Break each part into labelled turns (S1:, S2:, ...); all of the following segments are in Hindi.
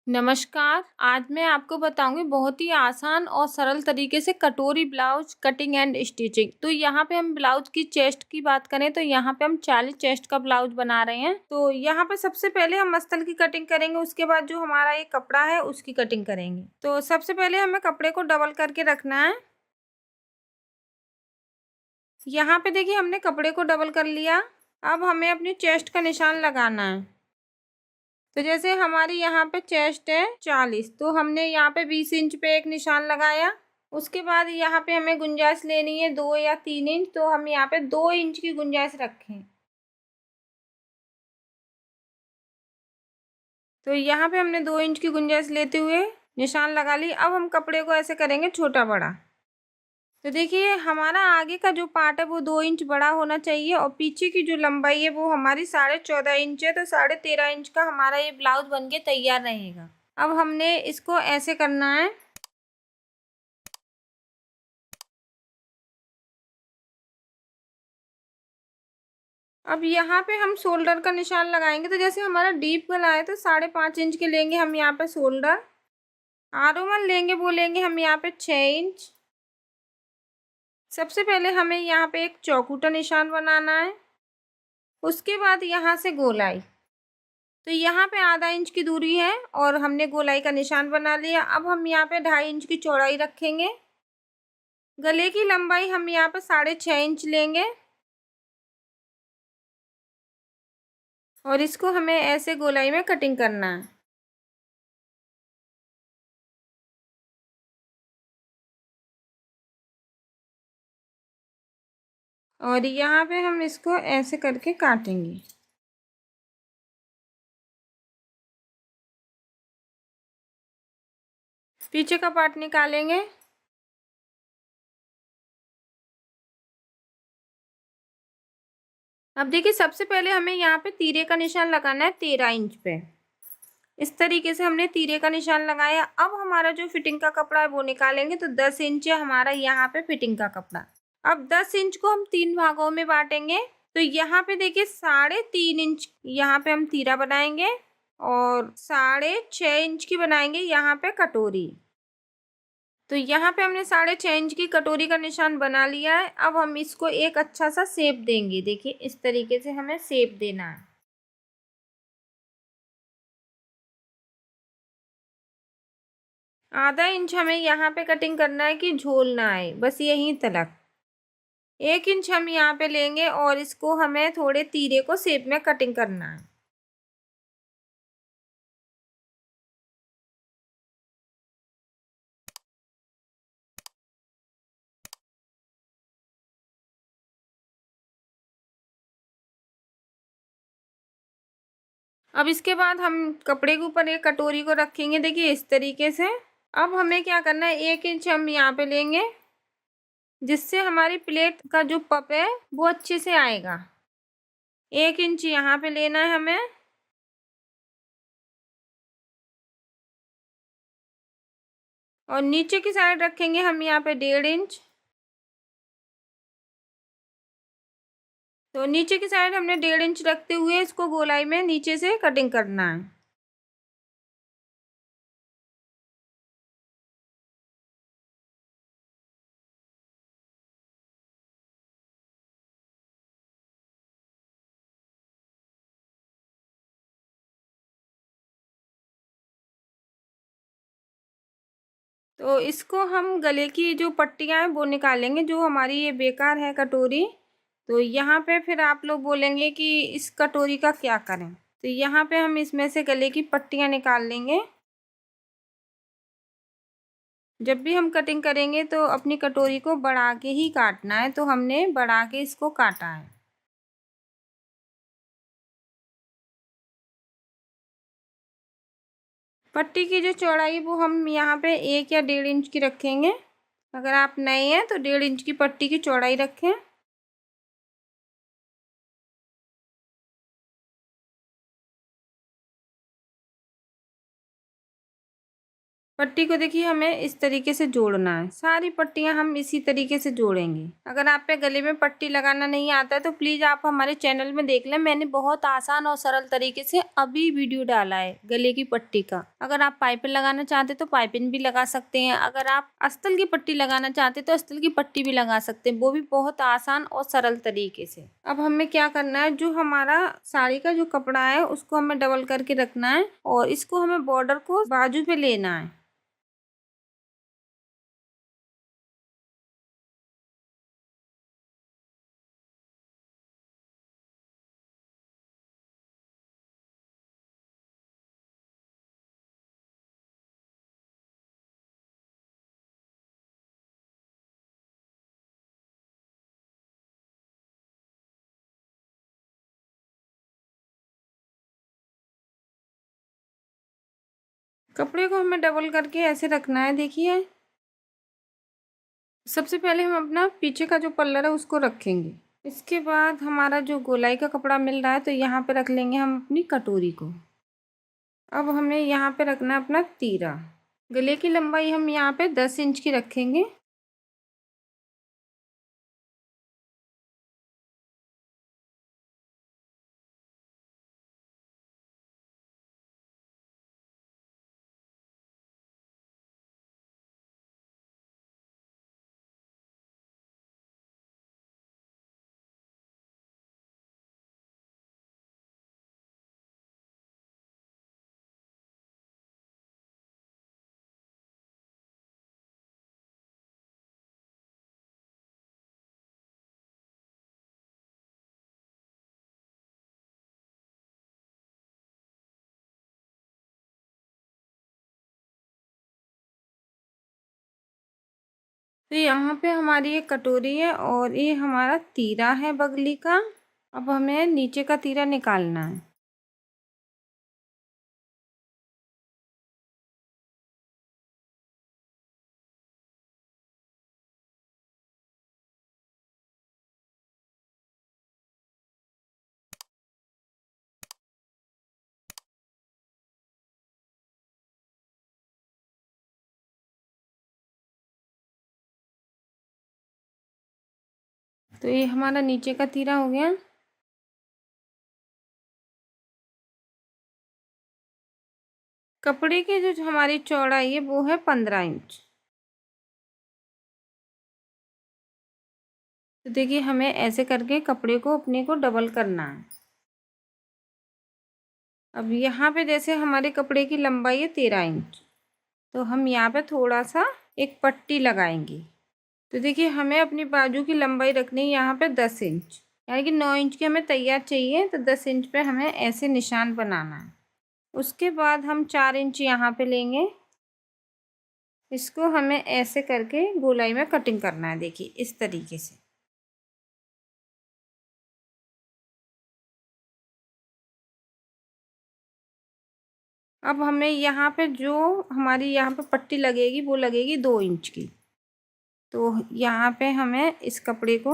S1: नमस्कार, आज मैं आपको बताऊँगी बहुत ही आसान और सरल तरीके से कटोरी ब्लाउज कटिंग एंड स्टिचिंग। तो यहाँ पे हम ब्लाउज की चेस्ट की बात करें तो यहाँ पे हम 40 चेस्ट का ब्लाउज बना रहे हैं। तो यहाँ पे सबसे पहले हम अस्तर की कटिंग करेंगे, उसके बाद जो हमारा ये कपड़ा है उसकी कटिंग करेंगे। तो सबसे पहले हमें कपड़े को डबल करके रखना है। यहाँ पे देखिए हमने कपड़े को डबल कर लिया। अब हमें अपनी चेस्ट का निशान लगाना है। तो जैसे हमारी यहाँ पे चेस्ट है 40, तो हमने यहाँ पे 20 इंच पे एक निशान लगाया। उसके बाद यहाँ पे हमें गुंजाइश लेनी है 2 या 3 इंच, तो हम यहाँ पे 2 इंच की गुंजाइश रखें। तो यहाँ पे हमने 2 इंच की गुंजाइश लेते हुए निशान लगा ली। अब हम कपड़े को ऐसे करेंगे छोटा बड़ा। तो देखिए हमारा आगे का जो पार्ट है वो 2 इंच बड़ा होना चाहिए और पीछे की जो लंबाई है वो हमारी 14.5 इंच है। तो 13.5 इंच का हमारा ये ब्लाउज बन के तैयार रहेगा। अब हमने इसको ऐसे करना है। अब यहाँ पे हम शोल्डर का निशान लगाएंगे। तो जैसे हमारा डीप गला है तो 5.5 इंच के लेंगे हम यहाँ पे शोल्डर। आरोमल लेंगे वो लेंगे हम यहाँ पे 6 इंच। सबसे पहले हमें यहाँ पे एक चौकुटा निशान बनाना है। उसके बाद यहाँ से गोलाई। तो यहाँ पे आधा इंच की दूरी है और हमने गोलाई का निशान बना लिया। अब हम यहाँ पे 2.5 इंच की चौड़ाई रखेंगे। गले की लंबाई हम यहाँ पे 6.5 इंच लेंगे और इसको हमें ऐसे गोलाई में कटिंग करना है। और यहाँ पे हम इसको ऐसे करके काटेंगे। पीछे का पार्ट निकालेंगे। अब देखिए सबसे पहले हमें यहाँ पे तीरे का निशान लगाना है 13 इंच पे। इस तरीके से हमने तीरे का निशान लगाया। अब हमारा जो फिटिंग का कपड़ा है वो निकालेंगे। तो 10 इंच है हमारा यहाँ पे फिटिंग का कपड़ा। अब 10 इंच को हम 3 भागों में बांटेंगे। तो यहाँ पे देखिए 3.5 इंच यहाँ पे हम तीरा बनाएंगे और 6.5 इंच की बनाएंगे यहाँ पे कटोरी। तो यहाँ पे हमने 6.5 इंच की कटोरी का निशान बना लिया है। अब हम इसको एक अच्छा सा शेप देंगे। देखिए इस तरीके से हमें शेप देना है। आधा इंच हमें यहाँ पे कटिंग करना है कि झोल ना आए, बस यहीं तक। 1 इंच हम यहाँ पे लेंगे और इसको हमें थोड़े तीरे को शेप में कटिंग करना है। अब इसके बाद हम कपड़े के ऊपर एक कटोरी को रखेंगे। देखिए इस तरीके से। अब हमें क्या करना है, 1 इंच हम यहाँ पे लेंगे जिससे हमारी प्लेट का जो पप है वो अच्छे से आएगा। 1 इंच यहाँ पे लेना है हमें और नीचे की साइड रखेंगे हम यहाँ पे 1.5 इंच। तो नीचे की साइड हमने 1.5 इंच रखते हुए इसको गोलाई में नीचे से कटिंग करना है। तो इसको हम गले की जो पट्टियाँ हैं वो निकालेंगे, जो हमारी ये बेकार है कटोरी। तो यहाँ पे फिर आप लोग बोलेंगे कि इस कटोरी का क्या करें। तो यहाँ पे हम इसमें से गले की पट्टियाँ निकाल लेंगे। जब भी हम कटिंग करेंगे तो अपनी कटोरी को बढ़ा के ही काटना है। तो हमने बढ़ा के इसको काटा है। पट्टी की जो चौड़ाई वो हम यहाँ पे 1 या 1.5 इंच की रखेंगे। अगर आप नए हैं तो 1.5 इंच की पट्टी की चौड़ाई रखें। पट्टी को देखिए हमें इस तरीके से जोड़ना है। सारी पट्टियां हम इसी तरीके से जोड़ेंगे। अगर आप पे गले में पट्टी लगाना नहीं आता है तो प्लीज आप हमारे चैनल में देख लें। मैंने बहुत आसान और सरल तरीके से अभी वीडियो डाला है गले की पट्टी का। अगर आप पाइपिंग लगाना चाहते तो पाइपिंग भी लगा सकते हैं। अगर आप अस्तर की पट्टी लगाना चाहते तो अस्तर की पट्टी भी लगा सकते हैं, वो भी बहुत आसान और सरल तरीके से। अब हमें क्या करना है, जो हमारा साड़ी का जो कपड़ा है उसको हमें डबल करके रखना है और इसको हमें बॉर्डर को बाजू पे लेना है। कपड़े को हमें डबल करके ऐसे रखना है। देखिए सबसे पहले हम अपना पीछे का जो पल्लर है उसको रखेंगे। इसके बाद हमारा जो गोलाई का कपड़ा मिल रहा है तो यहाँ पे रख लेंगे हम अपनी कटोरी को। अब हमें यहाँ पे रखना है अपना तीरा। गले की लंबाई हम यहाँ पे 10 इंच की रखेंगे। तो यहाँ पे हमारी एक कटोरी है और ये हमारा तीरा है बगली का। अब हमें नीचे का तीरा निकालना है। तो ये हमारा नीचे का तीरा हो गया। कपड़े की जो हमारी चौड़ाई है वो है 15 इंच। तो देखिए हमें ऐसे करके कपड़े को अपने को डबल करना है। अब यहाँ पे जैसे हमारे कपड़े की लंबाई है 13 इंच, तो हम यहाँ पे थोड़ा सा एक पट्टी लगाएंगे। तो देखिए हमें अपनी बाजू की लंबाई रखनी है यहाँ पे 10 इंच, यानी कि 9 इंच की हमें तैयार चाहिए। तो 10 इंच पे हमें ऐसे निशान बनाना है। उसके बाद हम 4 इंच यहाँ पे लेंगे। इसको हमें ऐसे करके गोलाई में कटिंग करना है। देखिए इस तरीके से। अब हमें यहाँ पे जो हमारी यहाँ पे पट्टी लगेगी वो लगेगी 2 इंच की। तो यहाँ पे हमें इस कपड़े को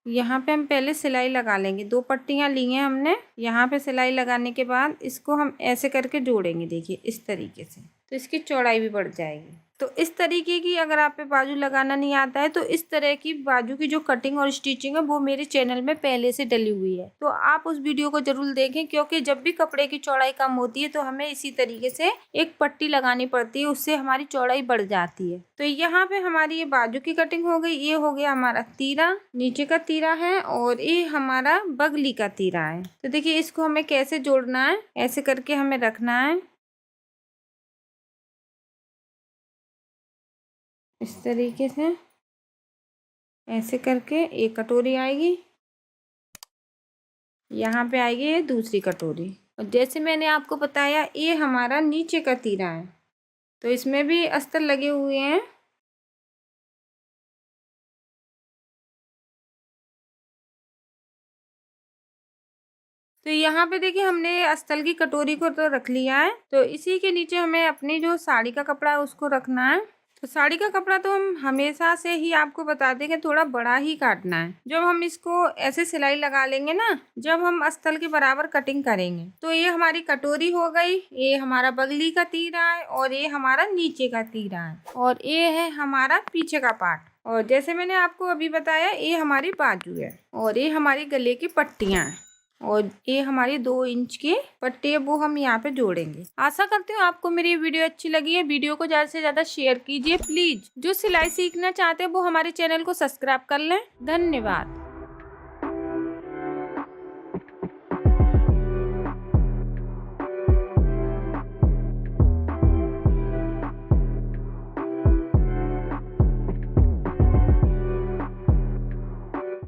S1: यहाँ पे हम पहले सिलाई लगा लेंगे। 2 पट्टियाँ ली हैं हमने। यहाँ पे सिलाई लगाने के बाद इसको हम ऐसे करके जोड़ेंगे। देखिए इस तरीके से, तो इसकी चौड़ाई भी बढ़ जाएगी। तो इस तरीके की अगर आप पे बाजू लगाना नहीं आता है तो इस तरह की बाजू की जो कटिंग और स्टिचिंग है वो मेरे चैनल में पहले से डली हुई है। तो आप उस वीडियो को जरूर देखें, क्योंकि जब भी कपड़े की चौड़ाई कम होती है तो हमें इसी तरीके से एक पट्टी लगानी पड़ती है, उससे हमारी चौड़ाई बढ़ जाती है। तो यहाँ पे हमारी ये बाजू की कटिंग हो गई। ये हो गया हमारा तीरा, नीचे का तीरा है, और ये हमारा बगली का तीरा है। तो देखिए इसको हमें कैसे जोड़ना है, ऐसे करके हमें रखना है इस तरीके से। ऐसे करके एक कटोरी आएगी, यहाँ पे आएगी ये दूसरी कटोरी। और जैसे मैंने आपको बताया ये हमारा नीचे का तीरा है, तो इसमें भी अस्तर लगे हुए हैं। तो यहाँ पे देखिए हमने अस्तर की कटोरी को तो रख लिया है। तो इसी के नीचे हमें अपनी जो साड़ी का कपड़ा है उसको रखना है। तो साड़ी का कपड़ा तो हम हमेशा से ही आपको बता देंगे थोड़ा बड़ा ही काटना है। जब हम इसको ऐसे सिलाई लगा लेंगे ना, जब हम अस्तर के बराबर कटिंग करेंगे, तो ये हमारी कटोरी हो गई, ये हमारा बगली का तीरा है और ये हमारा नीचे का तीरा है और ये है हमारा पीछे का पार्ट। और जैसे मैंने आपको अभी बताया, ये हमारी बाजू है और ये हमारी गले की पट्टियां हैं और ये हमारी 2 इंच के पट्टे वो हम यहाँ पे जोड़ेंगे। आशा करती हूँ आपको मेरी वीडियो अच्छी लगी है। वीडियो को ज़्यादा से ज़्यादा शेयर कीजिए प्लीज। जो सिलाई सीखना चाहते हैं वो हमारे चैनल को सब्सक्राइब कर लें। धन्यवाद।